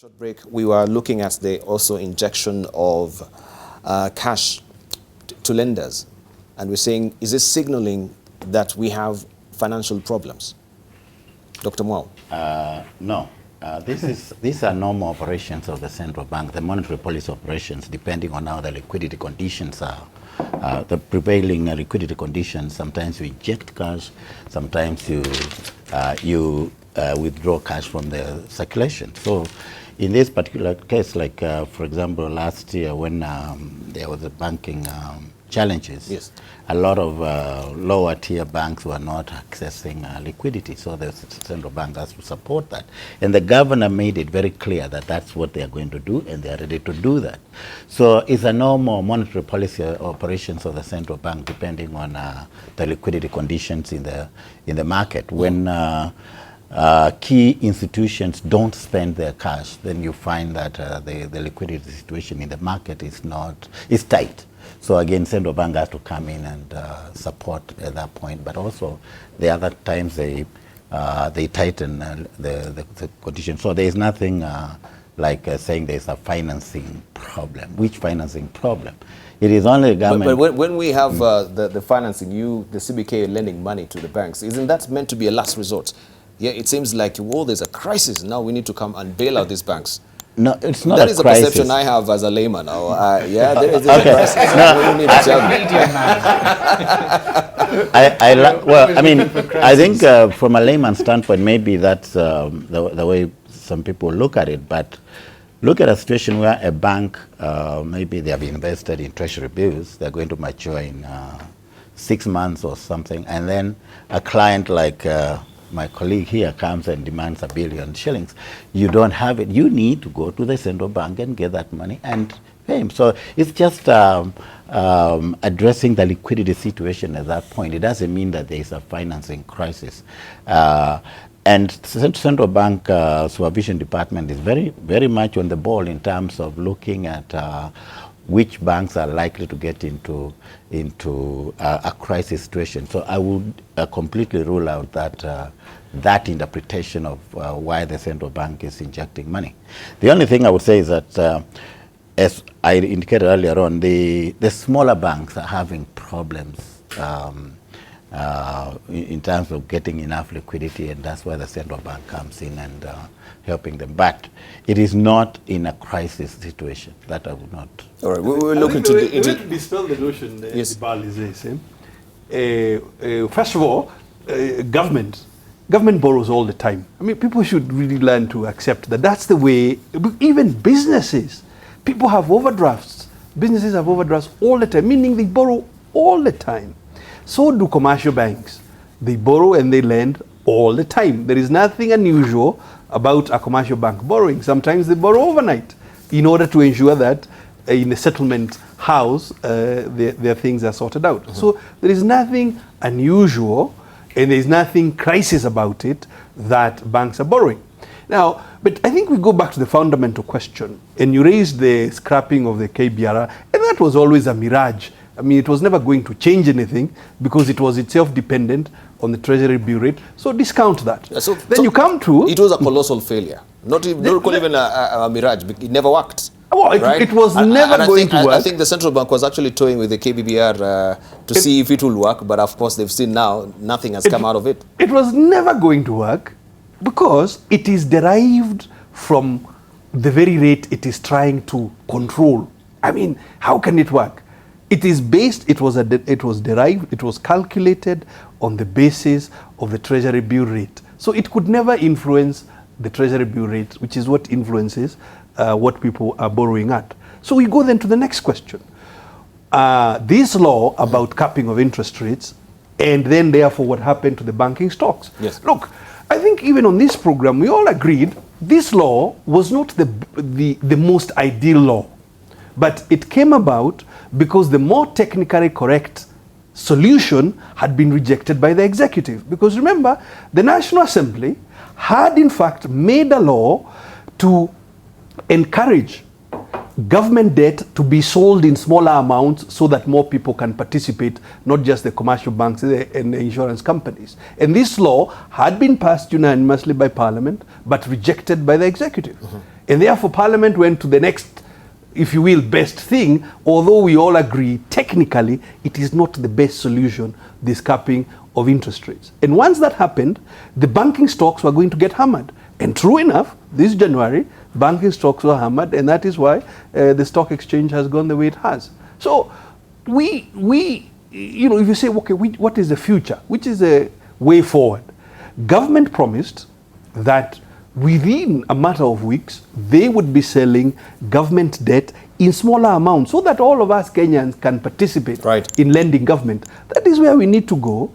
Short break, we were looking at the also injection of cash to lenders, and we're saying, is this signaling that we have financial problems? Dr. Mwau? No. These are normal operations of the central bank, the monetary policy operations, depending on how the liquidity conditions are. The prevailing liquidity conditions, sometimes you inject cash, sometimes you withdraw cash from the circulation. So in this particular case, like for example, last year when there was a banking challenges, yes, a lot of lower tier banks were not accessing liquidity, so the central bank has to support that. And the governor made it very clear that that's what they are going to do, and they are ready to do that. So it's a normal monetary policy operations of the central bank, depending on the liquidity conditions in the market. When key institutions don't spend their cash, then you find that the liquidity situation in the market is tight. So again, central bank has to come in and support at that point. But also, the other times they tighten the conditions. So there is nothing like saying there is a financing problem. Which financing problem? It is only government. But when we have the financing, the CBK lending money to the banks, isn't that meant to be a last resort? Yeah, it seems like, well, there's a crisis. Now we need to come and bail out these banks. No, it's not that a is crisis. The perception I have as a layman. Yeah, there is okay. a crisis. Well, I mean, I think from a layman standpoint, maybe that's the way some people look at it. But look at a situation where a bank, maybe they have invested in treasury bills, they're going to mature in 6 months or something, and then a client like my colleague here comes and demands $1 billion shillings. You don't have it. You need to go to the central bank and get that money and pay him. So it's just addressing the liquidity situation at that point. It doesn't mean that there is a financing crisis. And central bank supervision department is very, very much on the ball in terms of looking at which banks are likely to get into a crisis situation. So I would completely rule out that interpretation of why the central bank is injecting money. The only thing I would say is that, as I indicated earlier on, the smaller banks are having problems in terms of getting enough liquidity, and that's why the central bank comes in and helping them. But it is not in a crisis situation. That I would not. All right, we will look into the way to dispel the notion, yes, Debarl is this. First of all, government borrows all the time. I mean, people should really learn to accept that that's the way. Even businesses, people have overdrafts. Businesses have overdrafts all the time, meaning they borrow all the time. So do commercial banks. They borrow and they lend all the time. There is nothing unusual about a commercial bank borrowing. Sometimes they borrow overnight in order to ensure that in the settlement house their things are sorted out. Mm-hmm. So there is nothing unusual and there is nothing crisis about it that banks are borrowing. Now, but I think we go back to the fundamental question, and you raised the scrapping of the KBR, and that was always a mirage. I mean, it was never going to change anything because it was itself dependent on the treasury bill rate. So discount that. Then you come to... It was a colossal failure. Not even a mirage. It never worked. Well, it was never going to work. I think the central bank was actually toying with the KBBR to see if it will work. But of course, they've seen now nothing has come out of it. It was never going to work because it is derived from the very rate it is trying to control. I mean, how can it work? It is based, it was derived, it was calculated on the basis of the treasury bill rate. So it could never influence the treasury bill rate, which is what influences what people are borrowing at. So we go then to the next question. This law about capping of interest rates, and then therefore what happened to the banking stocks. Yes. Look, I think even on this program, we all agreed this law was not the most ideal law. But it came about because the more technically correct solution had been rejected by the executive. Because remember, the National Assembly had in fact made a law to encourage government debt to be sold in smaller amounts so that more people can participate, not just the commercial banks and the insurance companies. And this law had been passed unanimously by Parliament, but rejected by the executive. Mm-hmm. And therefore, Parliament went to the next, if you will, best thing, although we all agree technically it is not the best solution, this capping of interest rates. And once that happened, the banking stocks were going to get hammered. And true enough, this January, banking stocks were hammered, and that is why the stock exchange has gone the way it has. So we you know, if you say, okay, what is the future? Which is the way forward? Government promised that within a matter of weeks, they would be selling government debt in smaller amounts so that all of us Kenyans can participate in lending government. That is where we need to go,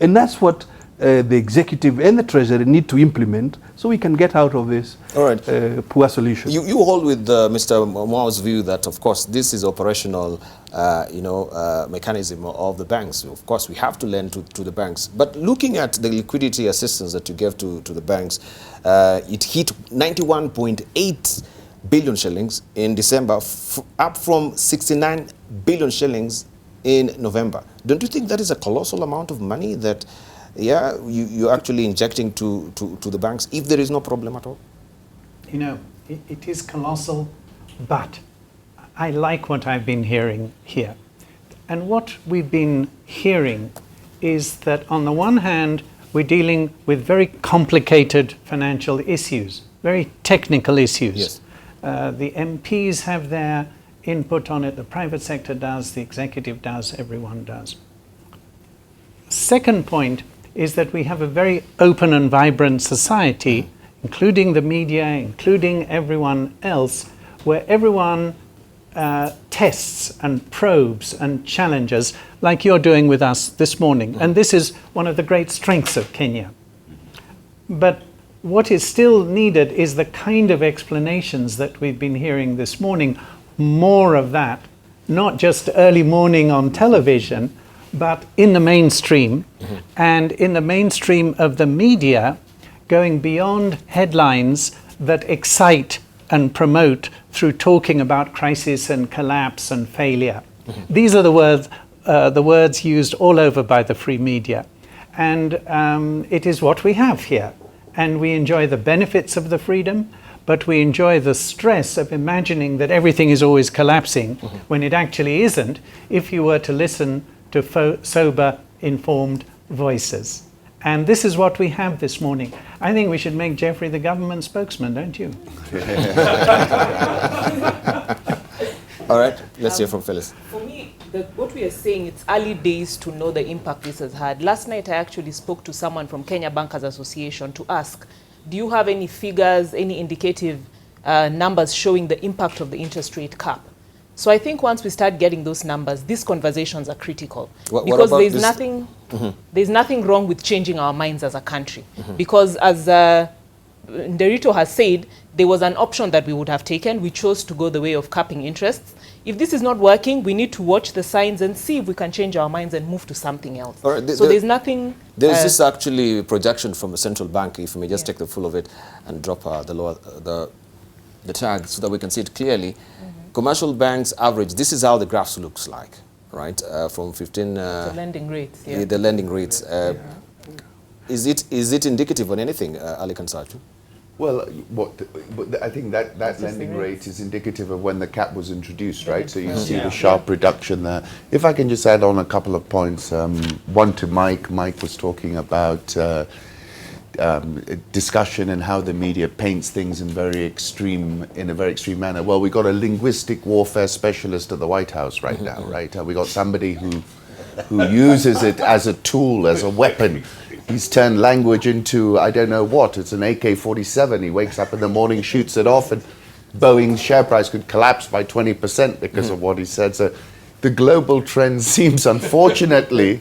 and that's what the executive and the treasury need to implement so we can get out of this poor solution. You hold with Mr. Mwau's view that, of course, this is operational mechanism of the banks. Of course, we have to lend to the banks. But looking at the liquidity assistance that you gave to the banks, it hit 91.8 billion shillings in December, up from 69 billion shillings in November. Don't you think that is a colossal amount of money that you're actually injecting to the banks if there is no problem at all? You know, it is colossal, but I like what I've been hearing here. And what we've been hearing is that on the one hand, we're dealing with very complicated financial issues, very technical issues. Yes. The MPs have their input on it, the private sector does, the executive does, everyone does. Second point is that we have a very open and vibrant society, including the media, including everyone else, where everyone tests and probes and challenges, like you're doing with us this morning. And this is one of the great strengths of Kenya. But what is still needed is the kind of explanations that we've been hearing this morning, more of that, not just early morning on television, but in the mainstream, and in the mainstream of the media, going beyond headlines that excite and promote through talking about crisis and collapse and failure. These are the words used all over by the free media. And it is what we have here. And we enjoy the benefits of the freedom, but we enjoy the stress of imagining that everything is always collapsing when it actually isn't, if you were to listen to sober, informed voices. And this is what we have this morning. I think we should make Geoffrey the government spokesman, don't you? All right, let's hear from Phyllis. For me, what we are saying, it's early days to know the impact this has had. Last night, I actually spoke to someone from Kenya Bankers Association to ask, do you have any figures, any indicative numbers showing the impact of the interest rate cap? So I think once we start getting those numbers, these conversations are critical. Because there's nothing wrong with changing our minds as a country. Because as Nderitu has said, there was an option that we would have taken. We chose to go the way of capping interests. If this is not working, we need to watch the signs and see if we can change our minds and move to something else. All right, so there's nothing... There's this actually projection from the central bank, if we may just take the full of it and drop the tag so that we can see it clearly. Commercial banks average, this is how the graphs looks like, right? From 15... the lending rates, The lending rates. Is it indicative on anything, Aly-Khan Satchu? Well, I think that lending rate is indicative of when the cap was introduced, right? So you see the sharp reduction there. If I can just add on a couple of points. One to Mike. Mike was talking about discussion and how the media paints things in a very extreme manner. Well, we got a linguistic warfare specialist at the White House right now, right? We got somebody who uses it as a tool, as a weapon. He's turned language into, I don't know what, it's an AK-47. He wakes up in the morning, shoots it off, and Boeing's share price could collapse by 20% because of what he said. So the global trend seems, unfortunately,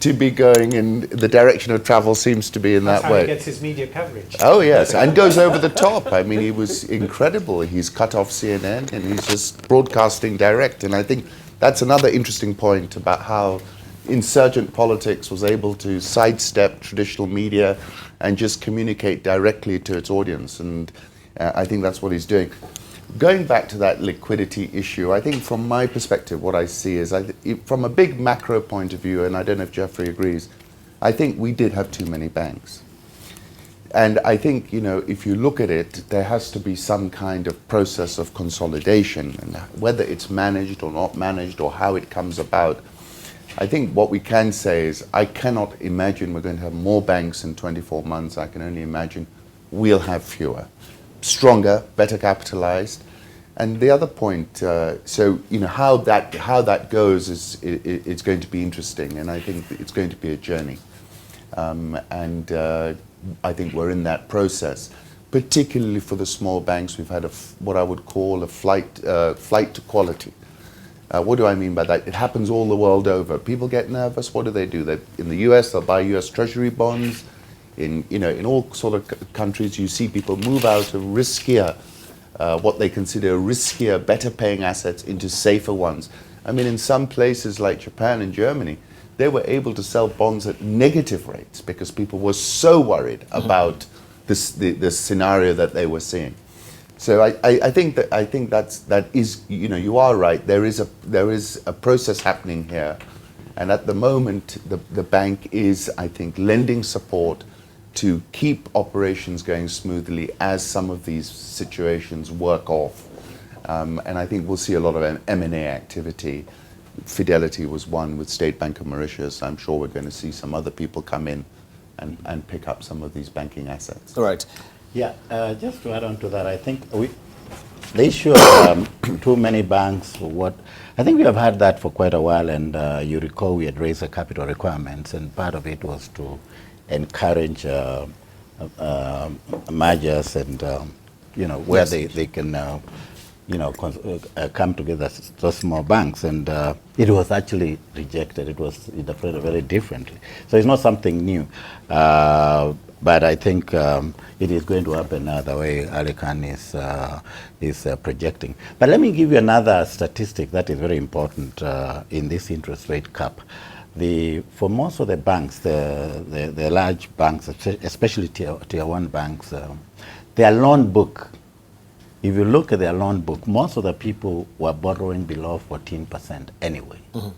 to be going in the direction of travel seems to be in that way. That's how he gets his media coverage. Oh, yes, and goes over the top. I mean, he was incredible. He's cut off CNN, and he's just broadcasting direct. And I think that's another interesting point about how insurgent politics was able to sidestep traditional media and just communicate directly to its audience. And I think that's what he's doing. Going back to that liquidity issue, I think from my perspective, what I see is, from a big macro point of view, and I don't know if Geoffrey agrees, I think we did have too many banks. And I think, you know, if you look at it, there has to be some kind of process of consolidation, and whether it's managed or not managed or how it comes about. I think what we can say is I cannot imagine we're going to have more banks in 24 months. I can only imagine we'll have fewer, stronger, better capitalized. And the other point, so you know how that goes is it's going to be interesting, and I think it's going to be a journey. I think we're in that process, particularly for the small banks. We've had what I would call a flight to quality. What do I mean by that? It happens all the world over. People get nervous. What do? In the US, they'll buy US Treasury bonds. In all sort of countries, you see people move out of riskier, what they consider riskier, better paying assets into safer ones. I mean, in some places like Japan and Germany, they were able to sell bonds at negative rates because people were so worried about the scenario that they were seeing. So I think that is, you know, you are right. There is a process happening here, and at the moment the bank is, I think, lending support to keep operations going smoothly as some of these situations work off. And I think we'll see a lot of M&A activity. Fidelity was one with State Bank of Mauritius. I'm sure we're going to see some other people come in and pick up some of these banking assets. All right. Yeah, just to add on to that, I think the issue of too many banks, I think we have had that for quite a while, and you recall we had raised the capital requirements, and part of it was to encourage mergers and, where they can, come together, those small banks, and it was actually rejected. It was interpreted very differently. So it's not something new. But I think it is going to happen now the way Aly-Khan is projecting. But let me give you another statistic that is very important in this interest rate cap. For most of the banks, the large banks, especially tier 1 banks, their loan book, if you look at their loan book, most of the people were borrowing below 14% anyway. Mm-hmm.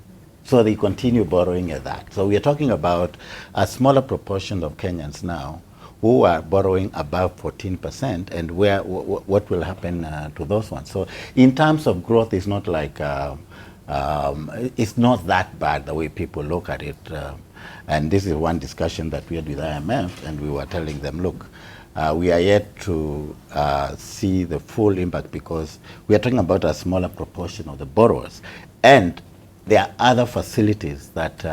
So they continue borrowing at that. So we are talking about a smaller proportion of Kenyans now who are borrowing above 14%, and what will happen to those ones. So in terms of growth, it's not like, it's not that bad the way people look at it. And this is one discussion that we had with IMF, and we were telling them, look, we are yet to see the full impact because we are talking about a smaller proportion of the borrowers. And there are other facilities that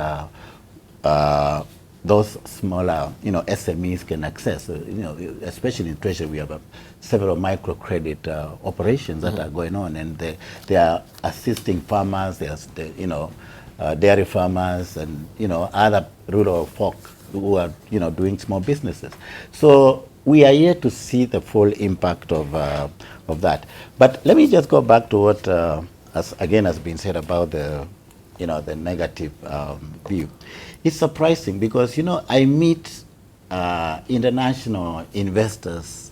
those smaller, SMEs can access. Especially in Treasury, we have several microcredit operations that are going on, and they are assisting farmers. There's dairy farmers and other rural folk who are doing small businesses. So we are yet to see the full impact of that. But let me just go back to what has been said about the negative view. It's surprising because, I meet international investors,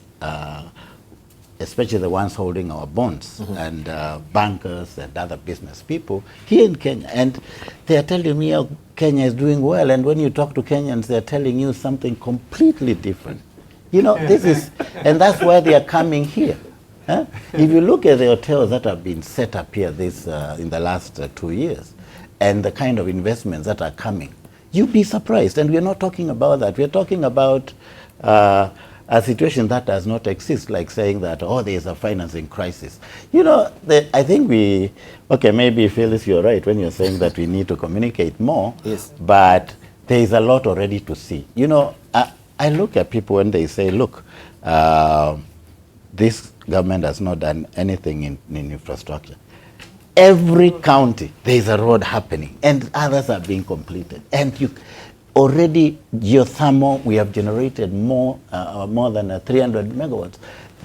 especially the ones holding our bonds, mm-hmm. and bankers and other business people here in Kenya. And they are telling me, oh, Kenya is doing well. And when you talk to Kenyans, they're telling you something completely different. This is, and that's why they are coming here. Huh? If you look at the hotels that have been set up here in the last 2 years, and the kind of investments that are coming, you'd be surprised. And we're not talking about that. We're talking about a situation that does not exist, like saying that, there's a financing crisis. I think maybe Phyllis, you're right when you're saying that we need to communicate more, yes. But there is a lot already to see. I look at people when they say, look, this government has not done anything in infrastructure. Every county, there is a road happening, and others are being completed. And already geothermal, we have generated more than 300 megawatts.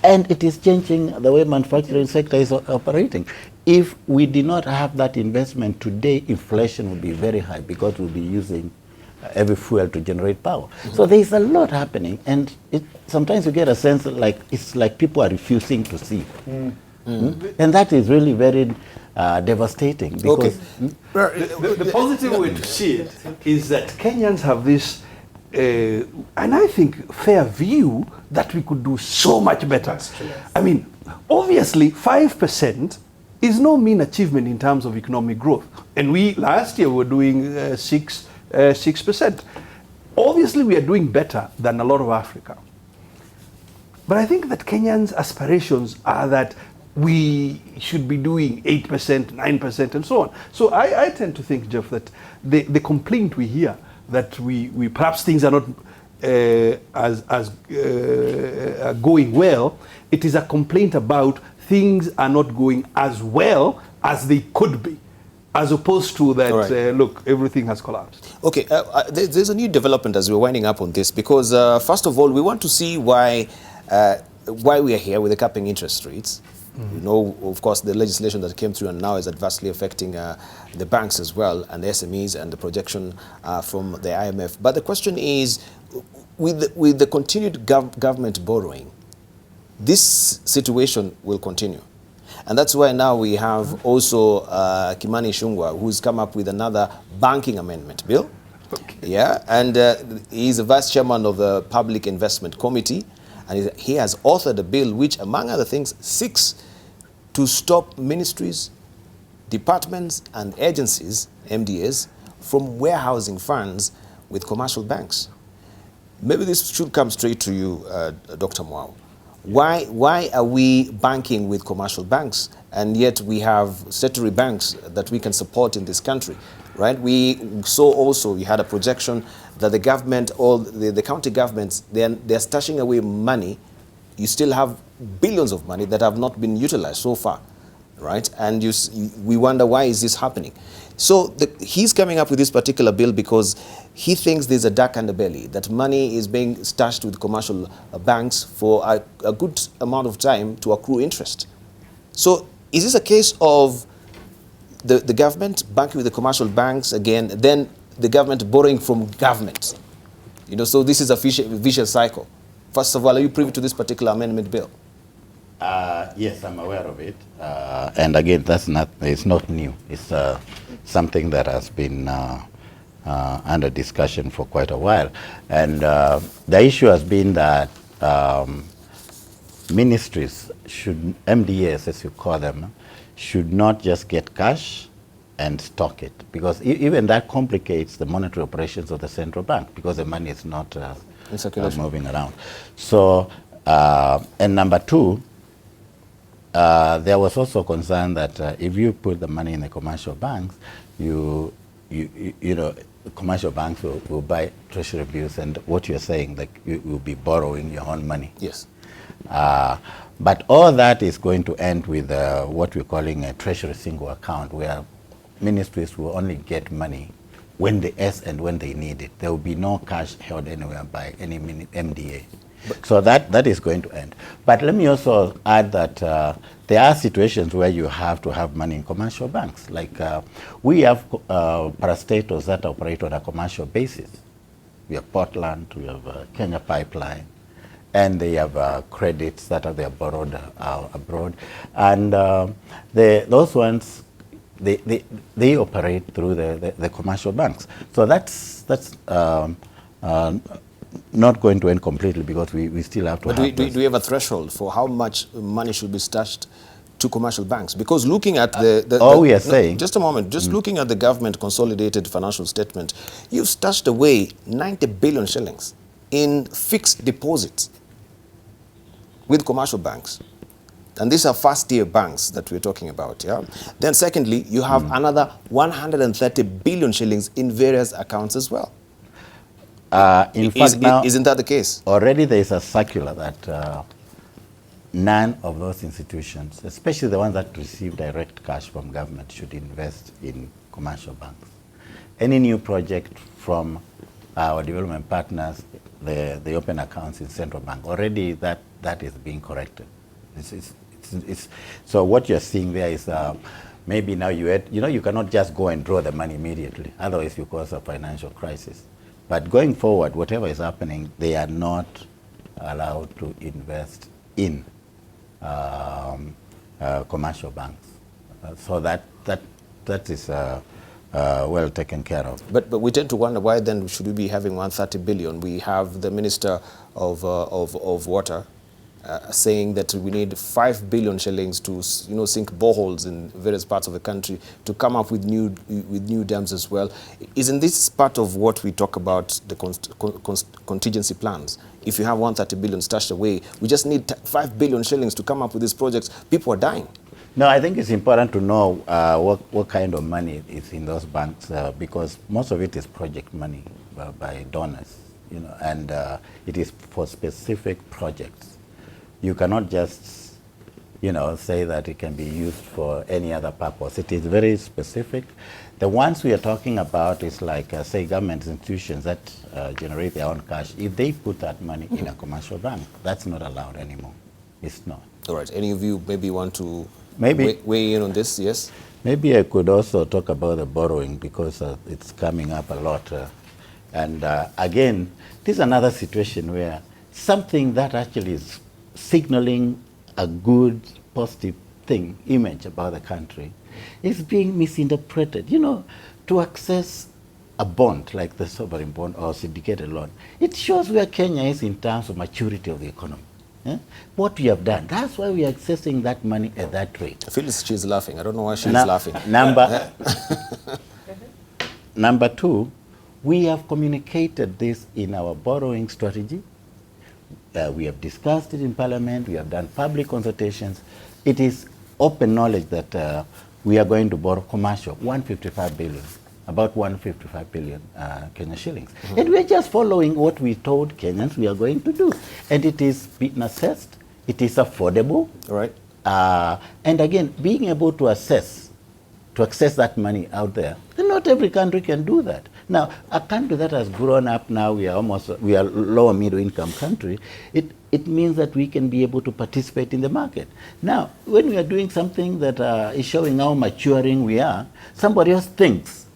And it is changing the way manufacturing sector is operating. If we did not have that investment today, inflation would be very high because we'll be using every fuel to generate power. Mm-hmm. So there is a lot happening, and sometimes you get a sense like it's like people are refusing to see. Mm. Mm. And that is really very devastating. Because the positive way to see it is that Kenyans have this and I think fair view that we could do so much better. I mean, obviously 5% is no mean achievement in terms of economic growth. And we, last year, were doing 6%. Obviously, we are doing better than a lot of Africa. But I think that Kenyans' aspirations are that we should be doing 8%, 9%, and so on. So I tend to think, Jeff, that the complaint we hear that we perhaps things are not going well, it is a complaint about things are not going as well as they could be, as opposed to that, right. Look, everything has collapsed. Okay, there's a new development as we're winding up on this, because first of all, we want to see why we are here with the capping interest rates. You know, of course, the legislation that came through and now is adversely affecting the banks as well, and the SMEs, and the projection from the IMF. But the question is, with the continued government borrowing, this situation will continue. And that's why now we have also Kimani Ichung'wah, who's come up with another banking amendment bill. Okay. Yeah, and he's the vice chairman of the Public Investment Committee, and he has authored a bill which, among other things, seeks to stop ministries, departments, and agencies, MDAs, from warehousing funds with commercial banks. Maybe this should come straight to you, Dr. Mwau. Why are we banking with commercial banks, and yet we have statutory banks that we can support in this country, right? We saw also, you had a projection that the government, or the county governments, they're stashing away money. You still have billions of money that have not been utilized so far, right? And we wonder, why is this happening? So he's coming up with this particular bill because he thinks there's a dark underbelly, that money is being stashed with commercial banks for a good amount of time to accrue interest. So is this a case of the government banking with the commercial banks again, then the government borrowing from government? You know, so this is a vicious cycle. First of all, are you privy to this particular amendment bill? Yes, I'm aware of it. And again, it's not new. It's something that has been under discussion for quite a while. And the issue has been that ministries MDAs, as you call them, should not just get cash and stock it, because even that complicates the monetary operations of the central bank, because the money is not moving around. So, and number two, there was also concern that if you put the money in the commercial banks, you know, commercial banks will buy treasury bills, and what you're saying, like, you will be borrowing your own money. Yes. But all that is going to end with what we're calling a treasury single account, where ministries will only get money when they need it. There will be no cash held anywhere by any MDA. So that is going to end. But let me also add that there are situations where you have to have money in commercial banks. Like we have parastatals that operate on a commercial basis. We have Portland, we have Kenya Pipeline, and they have credits that they are borrowed abroad. And those ones, they operate through the commercial banks. So that's not going to end completely, because we still have to. But do we have a threshold for how much money should be stashed to commercial banks? Because looking at we are saying, just a moment, just looking at the government consolidated financial statement, you've stashed away 90 billion shillings in fixed deposits with commercial banks. And these are first-tier banks that we're talking about, yeah? Then secondly, you have another 130 billion shillings in various accounts as well. In fact, now, isn't that the case? Already there is a circular that none of those institutions, especially the ones that receive direct cash from government, should invest in commercial banks. Any new project from our development partners, the open accounts in central bank, already that is being corrected. So what you're seeing there is maybe now you cannot just go and draw the money immediately, otherwise you cause a financial crisis. But going forward, whatever is happening, they are not allowed to invest in commercial banks. So that is well taken care of. But we tend to wonder why then should we be having 130 billion? We have the Minister of Water saying that we need 5 billion shillings to sink boreholes in various parts of the country to come up with new dams as well. Isn't this part of what we talk about, the contingency plans? If you have 130 billion stashed away, we just need 5 billion shillings to come up with these projects. People are dying. No, I think it's important to know what kind of money is in those banks because most of it is project money by donors, and it is for specific projects. You cannot just, say that it can be used for any other purpose. It is very specific. The ones we are talking about is like, say, government institutions that generate their own cash. If they put that money in a commercial bank, that's not allowed anymore. It's not. All right. Any of you maybe want to weigh in on this? Yes? Maybe I could also talk about the borrowing because it's coming up a lot. And again, this is another situation where something that actually is signaling a good, positive image about the country is being misinterpreted. To access a bond like the sovereign bond or syndicated loan, it shows where Kenya is in terms of maturity of the economy. What we have done, that's why we are accessing that money at that rate. Phyllis, she's laughing. I don't know why she's laughing. Number two, we have communicated this in our borrowing strategy. We have discussed it in Parliament. We have done public consultations. It is open knowledge that we are going to borrow commercial, 155 billion, about 155 billion Kenya shillings. And we're just following what we told Kenyans we are going to do. And it is being assessed. It is affordable. Right. And again, being able to access that money out there, and not every country can do that. Now, a country that has grown up now, we are lower middle income country, it means that we can be able to participate in the market. Now, when we are doing something that is showing how maturing we are, somebody else thinks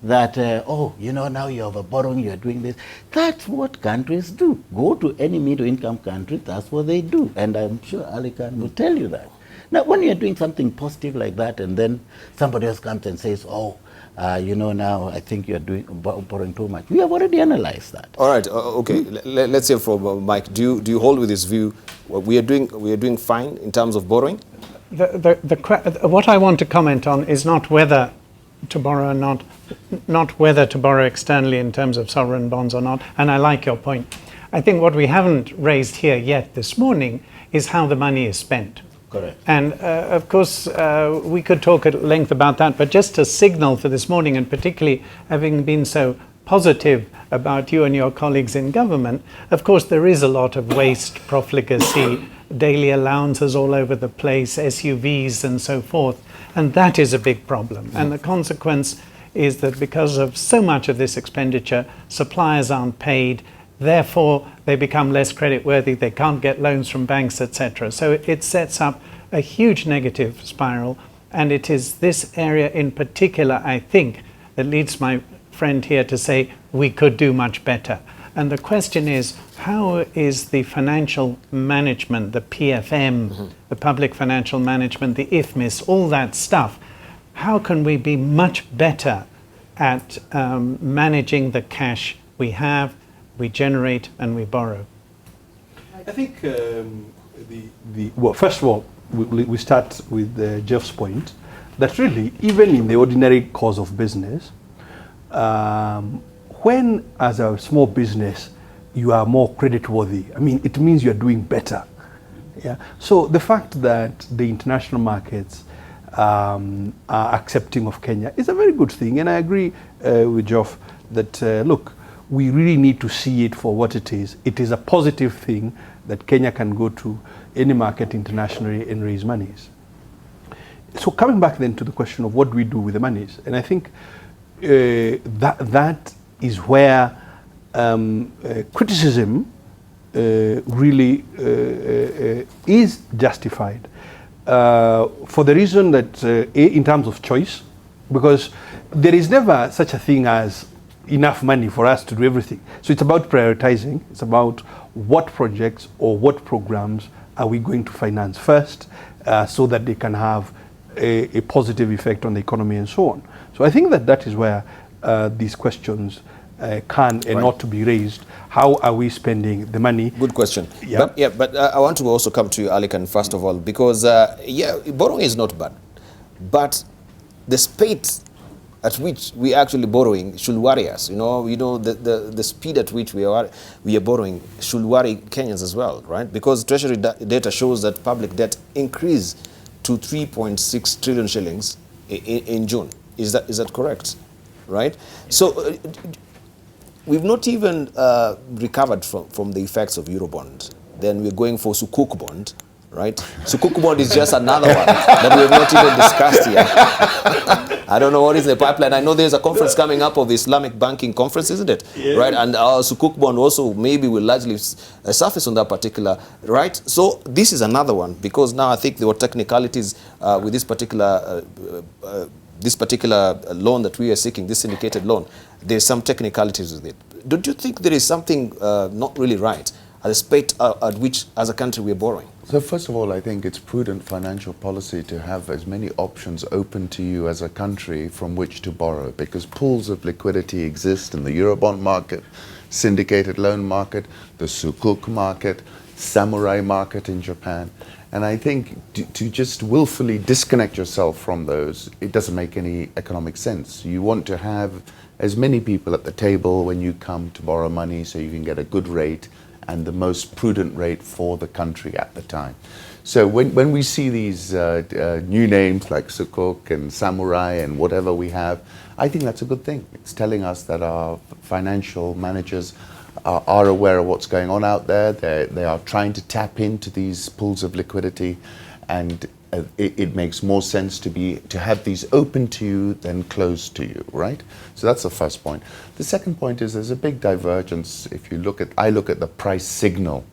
that, now you're over borrowing, you're doing this. That's what countries do. Go to any middle income country, that's what they do. And I'm sure Aly-Khan will tell you that. Now, when you're doing something positive like that, and then somebody else comes and says, now I think you're borrowing too much. We have already analyzed that. All right. Okay. Let's hear from Mike. Do you hold with this view? We are doing fine in terms of borrowing. What I want to comment on is not whether to borrow or not whether to borrow externally in terms of sovereign bonds or not. And I like your point. I think what we haven't raised here yet this morning is how the money is spent. Correct. And of course, we could talk at length about that, but just to signal for this morning, and particularly having been so positive about you and your colleagues in government, of course, there is a lot of waste, profligacy, daily allowances all over the place, SUVs and so forth, and that is a big problem. And the consequence is that because of so much of this expenditure, suppliers aren't paid, therefore they become less creditworthy, they can't get loans from banks, etc. So it sets up a huge negative spiral, and it is this area in particular, I think, that leads my friend here to say we could do much better. And the question is, how is the financial management, the PFM, the public financial management, the IFMIS, all that stuff, how can we be much better at managing the cash we have, we generate and we borrow? I think well, first of all, we start with Jeff's point that really, even in the ordinary course of business, when as a small business you are more creditworthy, it means you are doing better. Yeah. So the fact that the international markets are accepting of Kenya is a very good thing, and I agree with Geoff that look, we really need to see it for what it is. It is a positive thing that Kenya can go to any market internationally and raise monies. So coming back then to the question of what do we do with the monies, and I think that is where criticism really is justified for the reason that in terms of choice, because there is never such a thing as enough money for us to do everything. So it's about prioritizing. It's about what projects or what programs are we going to finance first so that they can have a positive effect on the economy and so on. So I think that is where these questions can and ought to be raised. How are we spending the money? Good question. Yeah. But I want to also come to you, Aly-Khan, first of all, because borrowing is not bad, but the speed at which we actually borrowing should worry us. The speed at which we are borrowing should worry Kenyans as well, right? Because Treasury data shows that public debt increased to 3.6 trillion shillings in June. Is that correct? Right? So we've not even recovered from the effects of Eurobond. Then we're going for Sukuk bond, right? Sukuk bond is just another one that we have not even discussed yet. I don't know what is the pipeline. I know there's a conference coming up of the Islamic Banking Conference, isn't it? Yeah. Right? And our Sukuk bond also maybe will largely surface on that particular, right? So this is another one, because now I think there were technicalities with this particular loan that we are seeking, this syndicated loan. There's some technicalities with it. Don't you think there is something not really right at the speed at which, as a country, we're borrowing? So first of all, I think it's prudent financial policy to have as many options open to you as a country from which to borrow, because pools of liquidity exist in the Eurobond market, syndicated loan market, the Sukuk market, samurai market in Japan. And I think to just willfully disconnect yourself from those, it doesn't make any economic sense. You want to have as many people at the table when you come to borrow money so you can get a good rate and the most prudent rate for the country at the time. So when we see these new names like Sukuk and Samurai and whatever we have, I think that's a good thing. It's telling us that our financial managers are aware of what's going on out there. They are trying to tap into these pools of liquidity, and it makes more sense to have these open to you than closed to you, right? So that's the first point. The second point is there's a big divergence. If you I look at the price signal,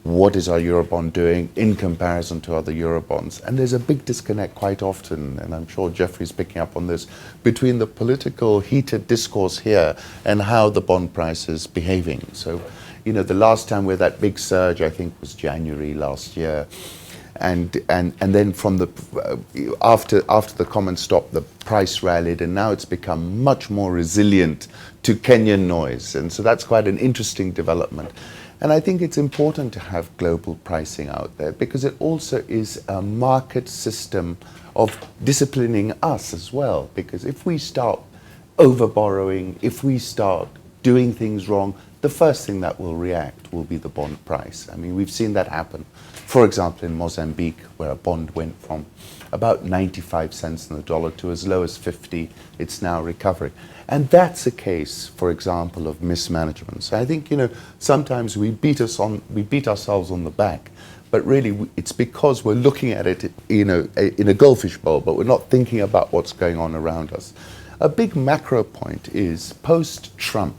what is our Eurobond doing in comparison to other Eurobonds? And there's a big disconnect quite often, and I'm sure Geoffrey's picking up on this, between the political heated discourse here and how the bond price is behaving. So, the last time where that big surge, I think, was January last year. And then from after the comment stop, the price rallied, and now it's become much more resilient to Kenyan noise. And so that's quite an interesting development. And I think it's important to have global pricing out there, because it also is a market system of disciplining us as well. Because if we start over-borrowing, if we start doing things wrong, the first thing that will react will be the bond price. I mean, we've seen that happen. For example, in Mozambique, where a bond went from about 95 cents in the dollar to as low as 50, it's now recovering. And that's a case, for example, of mismanagement. So I think, sometimes we beat ourselves on the back, but really it's because we're looking at it, in a goldfish bowl, but we're not thinking about what's going on around us. A big macro point is, post-Trump,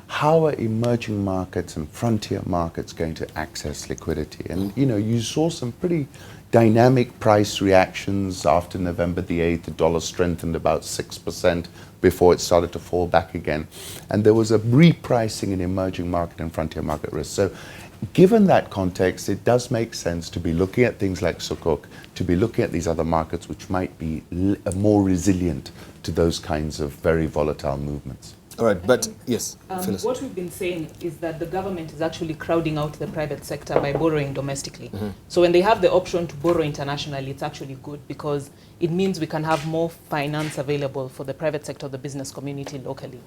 how are emerging markets and frontier markets going to access liquidity? And, you saw some pretty dynamic price reactions after November the 8th. The dollar strengthened about 6% before it started to fall back again. And there was a repricing in emerging market and frontier market risk. So given that context, it does make sense to be looking at things like Sukuk, to be looking at these other markets which might be more resilient to those kinds of very volatile movements. All right, but yes, Phyllis. What we've been saying is that the government is actually crowding out the private sector by borrowing domestically. Mm-hmm. So when they have the option to borrow internationally, it's actually good, because it means we can have more finance available for the private sector, the business community locally.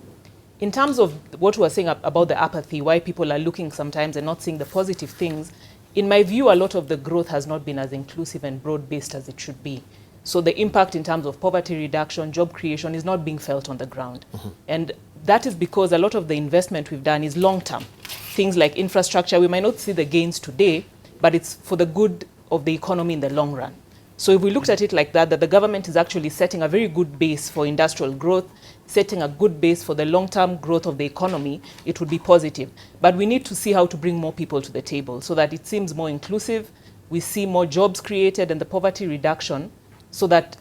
In terms of what we were saying about the apathy, why people are looking sometimes and not seeing the positive things, in my view, a lot of the growth has not been as inclusive and broad-based as it should be. So the impact in terms of poverty reduction, job creation is not being felt on the ground. Mm-hmm. And that is because a lot of the investment we've done is long-term. Things like infrastructure, we might not see the gains today, but it's for the good of the economy in the long run. So if we looked at it like that the government is actually setting a very good base for industrial growth, setting a good base for the long-term growth of the economy, it would be positive. But we need to see how to bring more people to the table so that it seems more inclusive, we see more jobs created and the poverty reduction, so that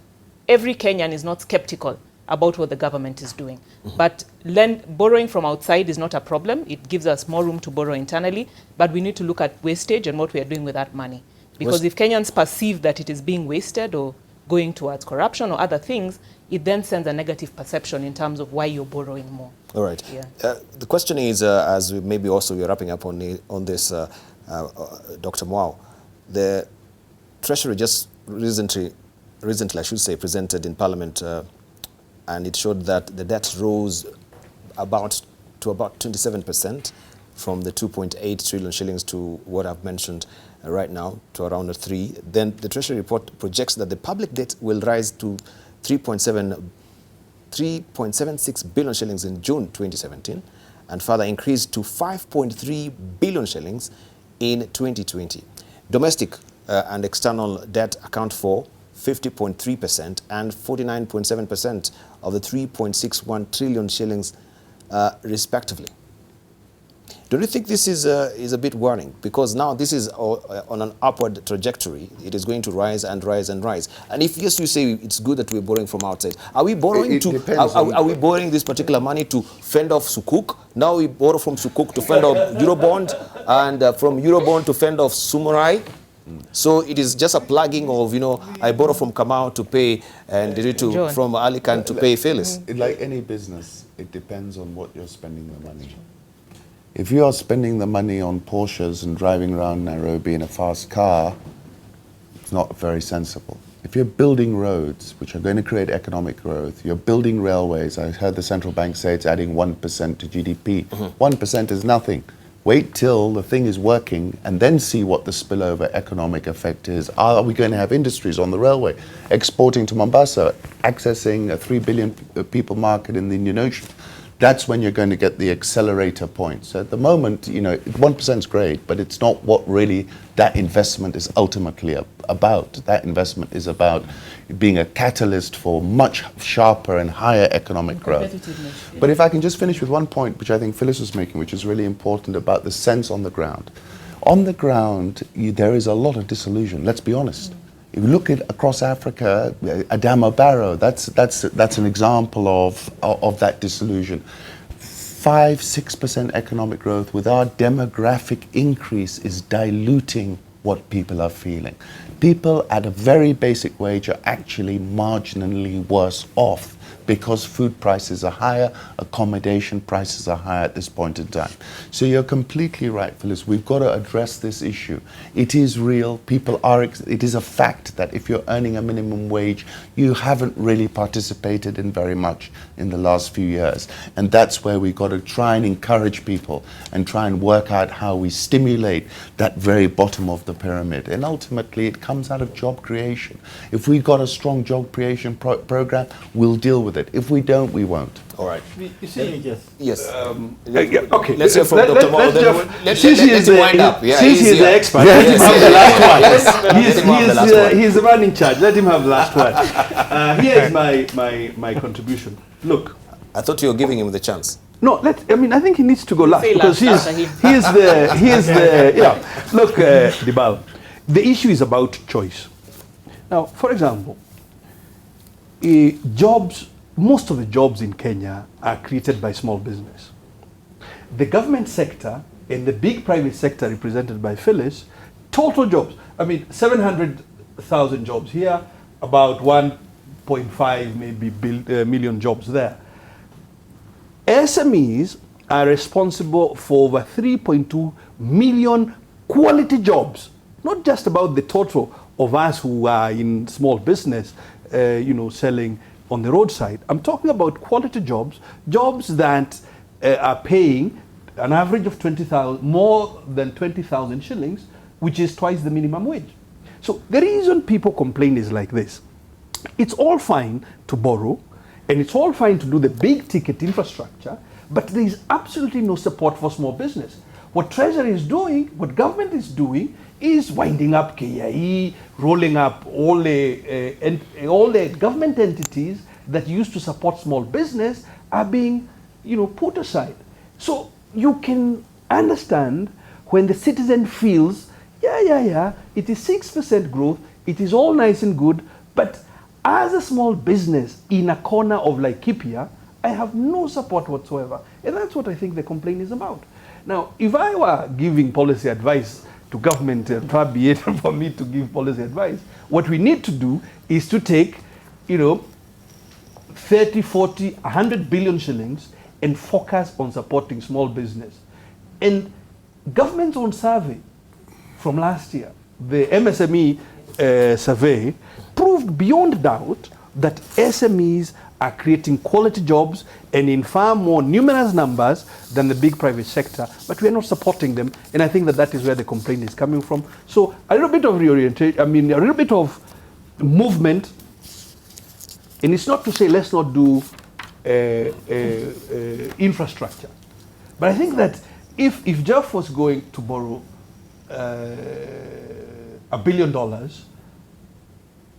every Kenyan is not skeptical about what the government is doing. Mm-hmm. But borrowing from outside is not a problem. It gives us more room to borrow internally, but we need to look at wastage and what we are doing with that money. Because if Kenyans perceive that it is being wasted or going towards corruption or other things, it then sends a negative perception in terms of why you're borrowing more. All right. Yeah. The question is, as we maybe also we're wrapping up on this, Dr. Mwau, the Treasury just recently, I should say, presented in Parliament, and it showed that the debt rose to about 27% from the 2.8 trillion shillings to what I've mentioned right now, to around 3. Then the Treasury report projects that the public debt will rise to 3.76 billion shillings in June 2017 and further increase to 5.3 billion shillings in 2020. Domestic and external debt account for 50.3% and 49.7% of the 3.61 trillion shillings respectively. Don't you think this is a bit worrying? Because now this is on an upward trajectory. It is going to rise and rise and rise. And if yes, you say it's good that we're borrowing from outside, are we borrowing are we borrowing this particular money to fend off Sukuk? Now we borrow from Sukuk to fend off Eurobond, and from Eurobond to fend off Sumurai. So it is just a plugging of, I borrow from Kamau to pay Nderitu, from Aly-Khan to pay Phyllis. Like any business, it depends on what you're spending the money on. If you are spending the money on Porsches and driving around Nairobi in a fast car, it's not very sensible. If you're building roads, which are going to create economic growth, you're building railways. I heard the central bank say it's adding 1% to GDP. 1% is nothing. Wait till the thing is working and then see what the spillover economic effect is. Are we going to have industries on the railway exporting to Mombasa, accessing a 3 billion people market in the Indian Ocean? That's when you're going to get the accelerator point. So at the moment, 1% is great, but it's not what really that investment is ultimately about. That investment is about being a catalyst for much sharper and higher economic growth. Yeah. But if I can just finish with one point, which I think Phyllis was making, which is really important about the sense on the ground. On the ground, there is a lot of disillusion, let's be honest. If you look at across Africa, Adama Barrow, that's an example of that disillusion. 5-6% economic growth without demographic increase is diluting what people are feeling. People at a very basic wage are actually marginally worse off because food prices are higher, accommodation prices are higher at this point in time. So you're completely right, Phyllis. We've got to address this issue. It is real. It is a fact that if you're earning a minimum wage, you haven't really participated in very much in the last few years. And that's where we've got to try and encourage people and try and work out how we stimulate that very bottom of the pyramid. And ultimately, it comes out of job creation. If we've got a strong job creation program, we'll deal with it. If we don't, we won't. All right. You see, yes. Okay. Let's hear from Dr. Mwau. Let's wind up. Since he's the expert, let him have the last one. He's the man in charge. Let him have the last one. Here is my contribution. Look. I thought you were giving him the chance. No, I think he needs to go last because he's the Look, Debarl, the issue is about choice. Now, for example, most of the jobs in Kenya are created by small business. The government sector and the big private sector represented by Phyllis, total jobs. 700,000 jobs here, about 1.5 maybe million jobs there. SMEs are responsible for over 3.2 million quality jobs, not just about the total of us who are in small business, selling on the roadside. I'm talking about quality jobs that are paying an average of 20,000, more than 20,000 shillings, which is twice the minimum wage. So the reason people complain is like this. It's all fine to borrow, and it's all fine to do the big ticket infrastructure, but there is absolutely no support for small business. What Treasury is doing, what government is doing, is winding up KIE, rolling up all the government entities that used to support small business are being, put aside. So you can understand when the citizen feels, it is 6% growth, it is all nice and good, but as a small business in a corner of Laikipia, I have no support whatsoever. And that's what I think the complaint is about. Now, if I were giving policy advice to government, far be it for me to give policy advice. What we need to do is to take, 30, 40, 100 billion shillings and focus on supporting small business. And government's own survey from last year, the MSME survey, proved beyond doubt that SMEs are creating quality jobs and in far more numerous numbers than the big private sector, but we are not supporting them, and I think that that is where the complaint is coming from. So a little bit of reorientation, a little bit of movement, and it's not to say let's not do infrastructure, but I think that if Jeff was going to borrow $1 billion,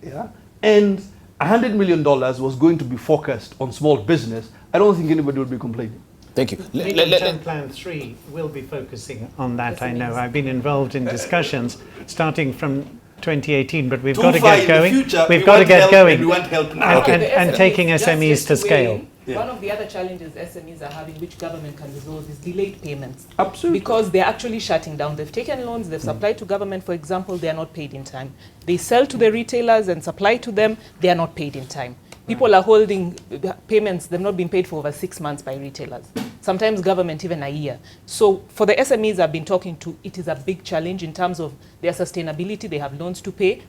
yeah, and $100 million was going to be focused on small business, I don't think anybody would be complaining. Thank you. Medium-term Plan 3 will be focusing on that, I know. I've been involved in discussions starting from 2018, but we've got to get going. We've got to get going. We want help now. And taking SMEs to scale. One of the other challenges SMEs are having, which government can resolve, is delayed payments. Absolutely. Because they're actually shutting down. They've taken loans, they've supplied to government, for example, they are not paid in time. They sell to the retailers and supply to them, they are not paid in time. People are holding payments, they've not been paid for over 6 months by retailers. Sometimes government even a year. So for the SMEs I've been talking to, it is a big challenge in terms of their sustainability. They have loans to pay.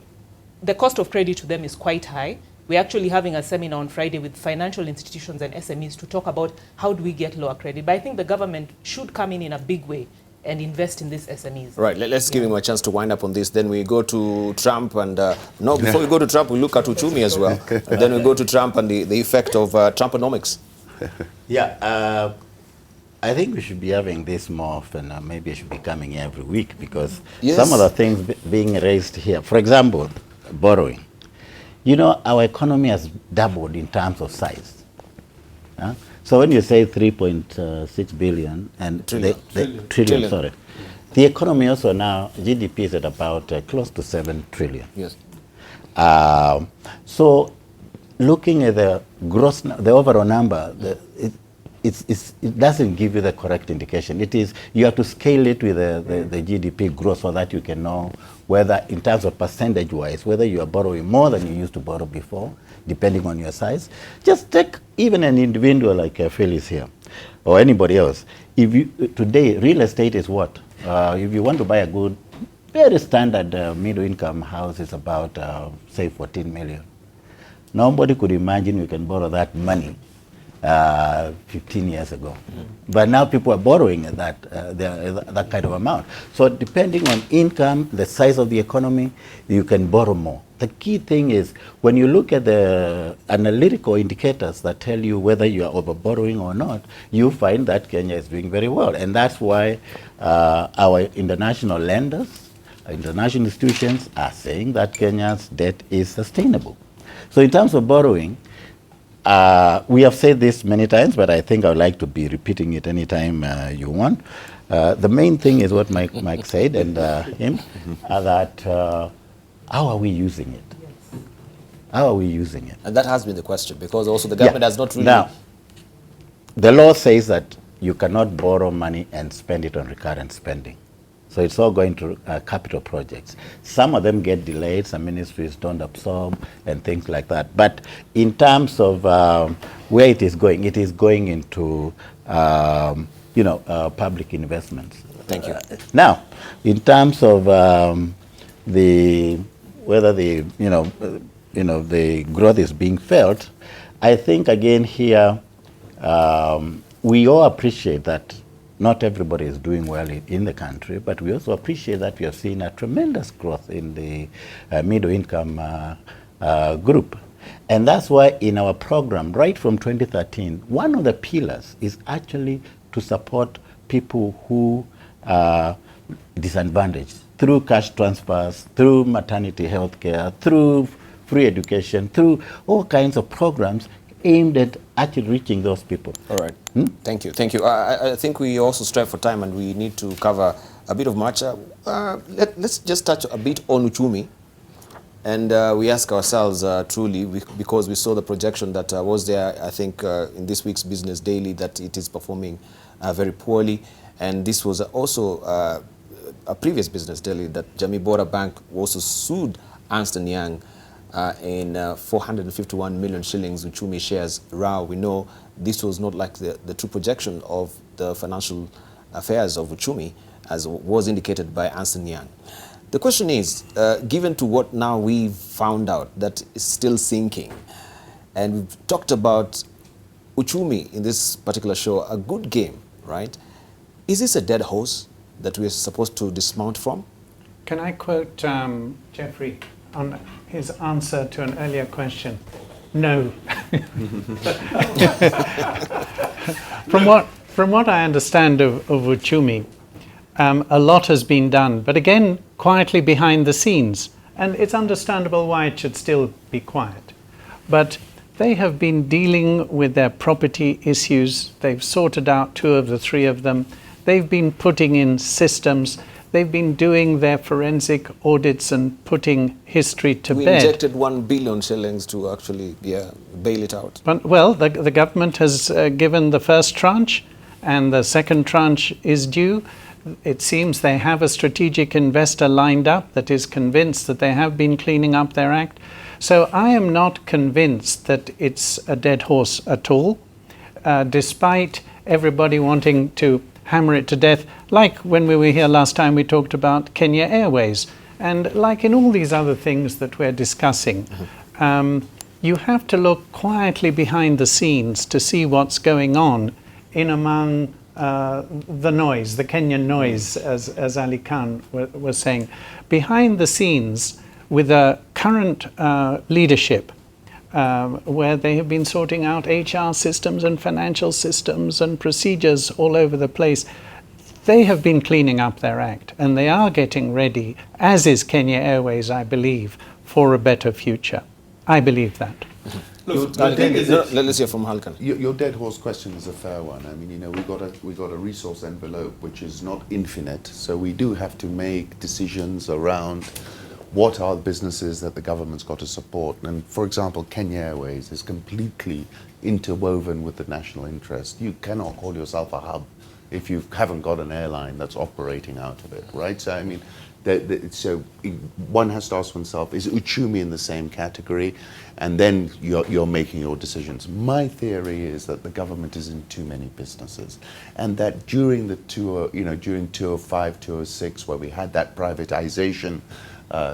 The cost of credit to them is quite high. We're actually having a seminar on Friday with financial institutions and SMEs to talk about how do we get lower credit. But I think the government should come in a big way and invest in these SMEs. Right, let's give him a chance to wind up on this. Then we go to Trump and, no, before we go to Trump, we look at Uchumi as well. And then we go to Trump and the effect of Trumponomics. Yeah, I think we should be having this more often. Maybe it should be coming every week because some of the things being raised here, for example, borrowing. Our economy has doubled in terms of size. So when you say 3.6 billion and trillion, sorry, the economy also now, GDP is at about close to 7 trillion. Yes. So looking at the gross, the overall number, it doesn't give you the correct indication. It is, you have to scale it with the GDP growth so that you can know whether, in terms of percentage-wise, whether you are borrowing more than you used to borrow before, depending on your size. Just take even an individual like Phyllis here, or anybody else. If you, today, real estate is what? If you want to buy a good, very standard middle-income house is about, say, 14 million. Nobody could imagine you can borrow that money 15 years ago. But now people are borrowing that kind of amount. So depending on income, the size of the economy, you can borrow more. The key thing is when you look at the analytical indicators that tell you whether you are over borrowing or not, you find that Kenya is doing very well. And that's why our international lenders, international institutions are saying that Kenya's debt is sustainable. So in terms of borrowing, we have said this many times, but I think I would like to be repeating it anytime you want. The main thing is what Mike said and him, that how are we using it? How are we using it? And that has been the question, because also the government has not really... Now, the law says that you cannot borrow money and spend it on recurrent spending. So it's all going to capital projects. Some of them get delayed, some ministries don't absorb and things like that. But in terms of where it is going into public investments. Thank you. Now, in terms of whether the growth is being felt, I think again here we all appreciate that not everybody is doing well in the country, but we also appreciate that we have seen a tremendous growth in the middle income group. And that's why in our program, right from 2013, one of the pillars is actually to support people who are disadvantaged through cash transfers, through maternity health care, through free education, through all kinds of programs aimed at actually reaching those people. All right. Thank you. Thank you. I think we also strive for time and we need to cover a bit of much. Let's just touch a bit on Uchumi. And we ask ourselves truly, because we saw the projection that was there, I think, in this week's Business Daily, that it is performing very poorly. And this was also a previous business, Delhi, that Jamii Bora Bank also sued Ernst & Young in 451 million shillings Uchumi shares row. We know this was not like the true projection of the financial affairs of Uchumi, as was indicated by Ernst & Young. The question is, given to what now we've found out that is still sinking, and we've talked about Uchumi in this particular show, a good game, right? Is this a dead horse that we're supposed to dismount from? Can I quote Geoffrey on his answer to an earlier question? No. From what I understand of Uchumi, a lot has been done, but again, quietly behind the scenes. And it's understandable why it should still be quiet. But they have been dealing with their property issues. They've sorted out 2 of the 3 of them. They've been putting in systems. They've been doing their forensic audits and putting history to bed. We injected 1 billion shillings to actually bail it out. But, well, the government has given the first tranche, and the second tranche is due. It seems they have a strategic investor lined up that is convinced that they have been cleaning up their act. So I am not convinced that it's a dead horse at all, despite everybody wanting to hammer it to death. Like when we were here last time, we talked about Kenya Airways. And like in all these other things that we're discussing, you have to look quietly behind the scenes to see what's going on in among the noise, the Kenyan noise, as Aly-Khan was saying. Behind the scenes, with the current leadership, where they have been sorting out HR systems and financial systems and procedures all over the place, they have been cleaning up their act, and they are getting ready, as is Kenya Airways, I believe, for a better future. I believe that. Look, let's hear from Aly-Khan. Your dead horse question is a fair one. I mean, you know, we got a resource envelope which is not infinite, so we do have to make decisions around what are the businesses that the government's got to support. And for example, Kenya Airways is completely interwoven with the national interest. You cannot call yourself a hub if you haven't got an airline that's operating out of it, right? So I mean, so one has to ask oneself, is Uchumi in the same category? And then you're making your decisions. My theory is that the government is in too many businesses, and that during the during 2005, 2006, where we had that privatization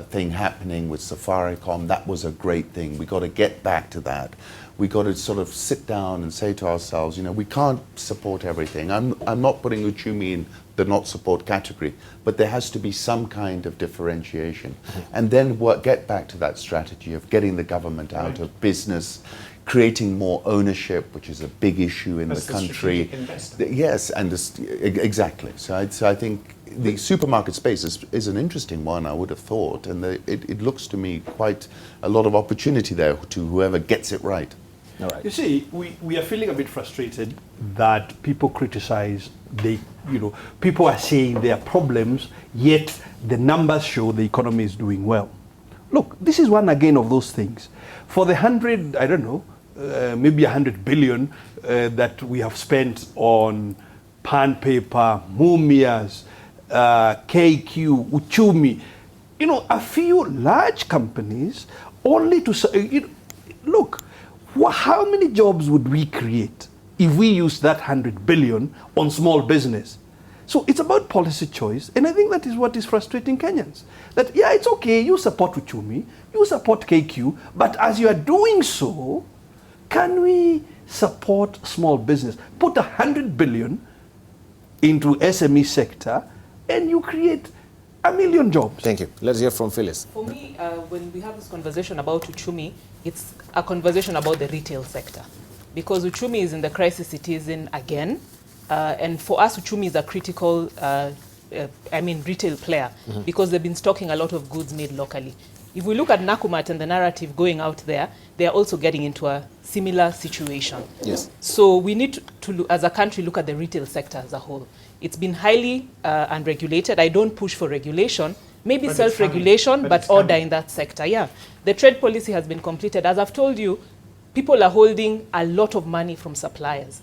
thing happening with Safaricom, that was a great thing. We got to get back to that. We got to sort of sit down and say to ourselves, you know, we can't support everything. I'm not putting Uchumi in the not support category, but there has to be some kind of differentiation. And then get back to that strategy of getting the government out of business, creating more ownership, which is a big issue in the country. Yes, and exactly. So I think the supermarket space is an interesting one, I would have thought, and it looks to me quite a lot of opportunity there to whoever gets it right. All right. You see, we are feeling a bit frustrated that people criticize, people are saying there are problems, yet the numbers show the economy is doing well. Look, this is one again of those things. For the 100, I don't know, maybe 100 billion that we have spent on pan paper, mumias, KQ, Uchumi, you know, a few large companies only to, look, how many jobs would we create if we use that 100 billion on small business? So it's about policy choice, and I think that is what is frustrating Kenyans. That, yeah, it's okay, you support Uchumi, you support KQ, but as you are doing so, can we support small business? Put 100 billion into SME sector, and you create 1 million jobs. Thank you. Let's hear from Phyllis. For me, when we have this conversation about Uchumi, it's a conversation about the retail sector. Because Uchumi is in the crisis it is in again. And for us, Uchumi is a critical, retail player, because they've been stocking a lot of goods made locally. If we look at Nakumatt and the narrative going out there, they are also getting into a similar situation. Yes. So we need to as a country, look at the retail sector as a whole. It's been highly unregulated. I don't push for regulation, maybe self-regulation, but order in that sector. Yeah, the trade policy has been completed. As I've told you, people are holding a lot of money from suppliers.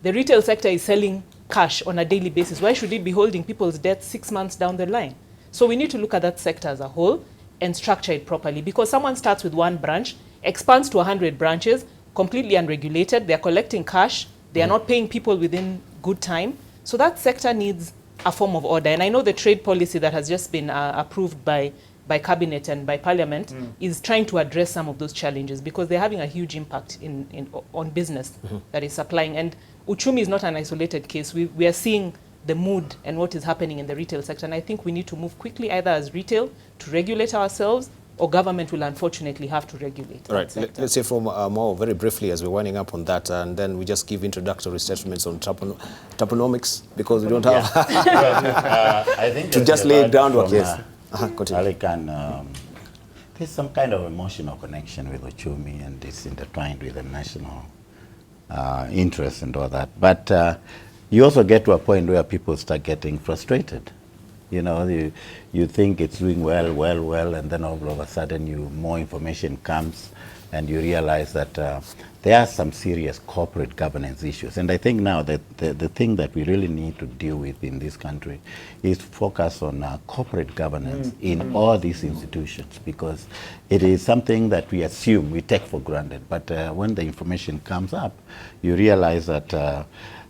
The retail sector is selling cash on a daily basis? Why should it be holding people's debt 6 months down the line? So we need to look at that sector as a whole and structure it properly, because someone starts with one branch, expands to 100 branches, completely unregulated, they're collecting cash, they are not paying people within good time. So that sector needs a form of order. And I know the trade policy that has just been approved by Cabinet and by Parliament is trying to address some of those challenges, because they're having a huge impact on business that is supplying. And Uchumi is not an isolated case. We are seeing the mood and what is happening in the retail sector. And I think we need to move quickly, either as retail to regulate ourselves, or government will unfortunately have to regulate. Right. Let's say from Mwau, very briefly, as we're winding up on that, and then we just give introductory statements on Trumponomics, because we don't have I think to just lay groundwork. Yes. Aly-Khan, there's some kind of emotional connection with Uchumi, and it's intertwined with the national interest and all that. But you also get to a point where people start getting frustrated. You know, you think it's doing well, and then all of a sudden more information comes, and you realize that there are some serious corporate governance issues. And I think now that the thing that we really need to deal with in this country is focus on corporate governance in all these institutions, because it is something that we assume, we take for granted. But when the information comes up, you realize that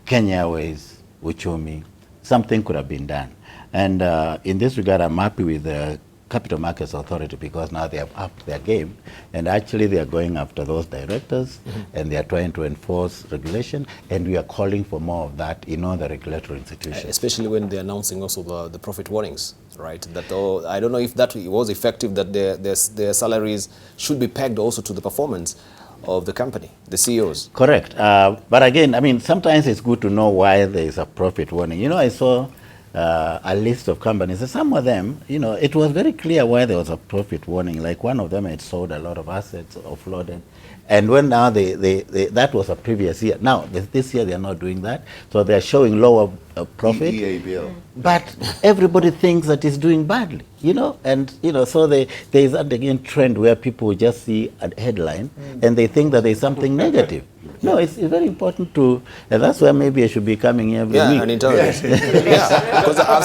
Kenya Airways, Uchumi, something could have been done. And in this regard, I'm happy with the Capital Markets Authority, because now they have upped their game, and actually they are going after those directors, and they are trying to enforce regulation, and we are calling for more of that in all the regulatory institutions. Especially when they're announcing also the profit warnings, right? That I don't know if that was effective, that their salaries should be pegged also to the performance of the company, the CEOs. Correct. But again, I mean, sometimes it's good to know why there is a profit warning. You know, I saw a list of companies, and some of them, you know, it was very clear why there was a profit warning. Like one of them had sold a lot of assets, offloaded, and when now that was a previous year. Now this year they are not doing that, so they are showing lower profit. EABL. But everybody thinks that it's doing badly, you know, and you know, so there is that again trend where people just see a headline and they think that there's something negative. No, it's very important to, and that's where maybe I should be coming here every week. And intelligence. Yeah, because I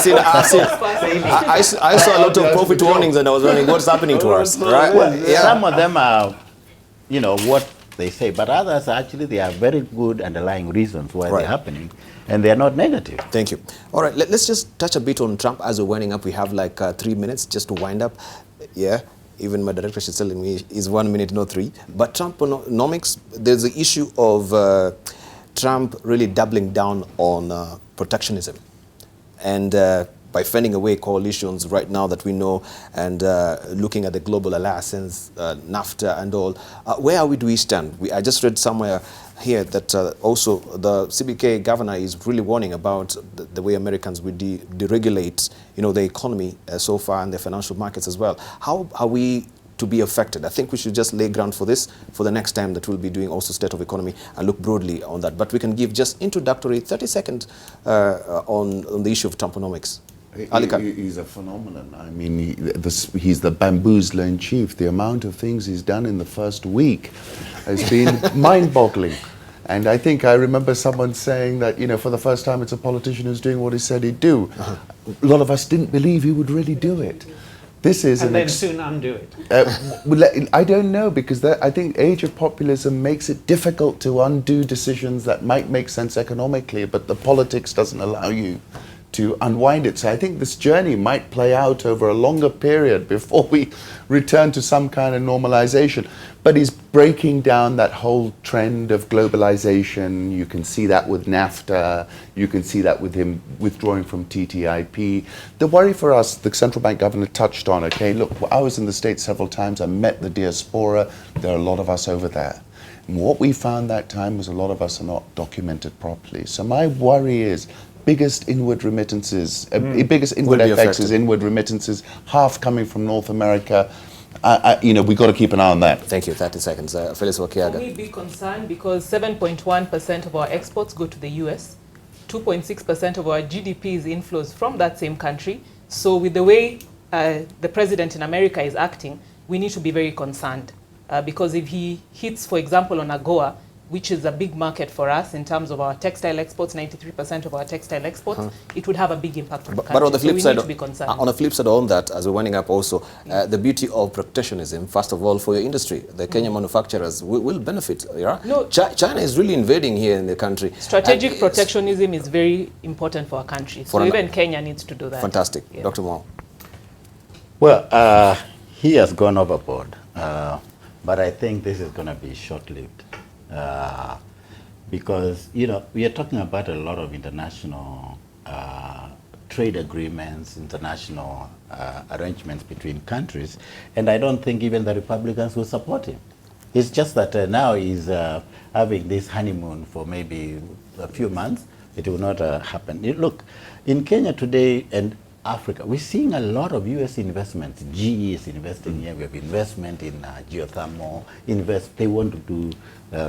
saw a lot of profit warnings, and I was wondering what's happening to us, right? Well, some of them are, you know, what they say, but others actually, they are very good underlying reasons why they're happening, and they're not negative. Thank you. All right, let's just touch a bit on Trump as we're winding up. We have like 3 minutes just to wind up. Yeah. Even my director, she's telling me is 1 minute, not 3. But Trumponomics, there's the issue of Trump really doubling down on protectionism. And by fending away coalitions right now that we know, and looking at the global alliances, NAFTA and all, where do we stand? I just read somewhere here that also the CBK governor is really warning about the way Americans would deregulate, you know, the economy so far, and the financial markets as well. How are we to be affected? I think we should just lay ground for this for the next time that we'll be doing also state of economy and look broadly on that. But we can give just introductory 30 seconds on the issue of Trumponomics. Aly-Khan. He's a phenomenon. I mean, he's the bamboozler in chief. The amount of things he's done in the first week has been mind-boggling. And I think I remember someone saying that, you know, for the first time it's a politician who's doing what he said he'd do. A lot of us didn't believe he would really do it. This is and then soon undo it. I don't know, because I think age of populism makes it difficult to undo decisions that might make sense economically, but the politics doesn't allow you to unwind it. So I think this journey might play out over a longer period before we return to some kind of normalization. But he's breaking down that whole trend of globalization. You can see that with NAFTA. You can see that with him withdrawing from TTIP. The worry for us, the central bank governor touched on, okay, look, I was in the States several times. I met the diaspora. There are a lot of us over there. And what we found that time was a lot of us are not documented properly. So my worry is biggest inward remittances, biggest inward FX is inward remittances, half coming from North America. You know, we've got to keep an eye on that. Thank you. 30 seconds. Phyllis, Wakiaga. For me, big concern, because 7.1% of our exports go to the US, 2.6% of our GDP is inflows from that same country. So with the way the president in America is acting, we need to be very concerned. Because if he hits, for example, on AGOA, which is a big market for us in terms of our textile exports, 93% of our textile exports, it would have a big impact on the country. But on the flip so we side, need to be concerned. on the flip side on that, as we're winding up also, the beauty of protectionism, first of all, for your industry, the Kenyan manufacturers will benefit. Yeah? No, China is really invading here in the country. Strategic protectionism is very important for our country. So even Kenya needs to do that. Fantastic. Yeah. Dr. Mwau. Well, he has gone overboard, but I think this is going to be short-lived because, you know, we are talking about a lot of international trade agreements, international arrangements between countries, and I don't think even the Republicans will support him. It's just that now he's having this honeymoon for maybe a few months. It will not happen. Look, in Kenya today and Africa, we're seeing a lot of U.S. investments. GE is investing here. We have investment in geothermal. They want to do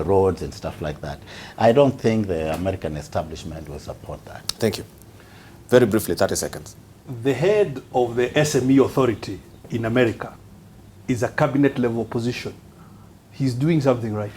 roads and stuff like that. I don't think the American establishment will support that. Thank you. Very briefly, 30 seconds. The head of the SME authority in America is a cabinet level position. He's doing something right.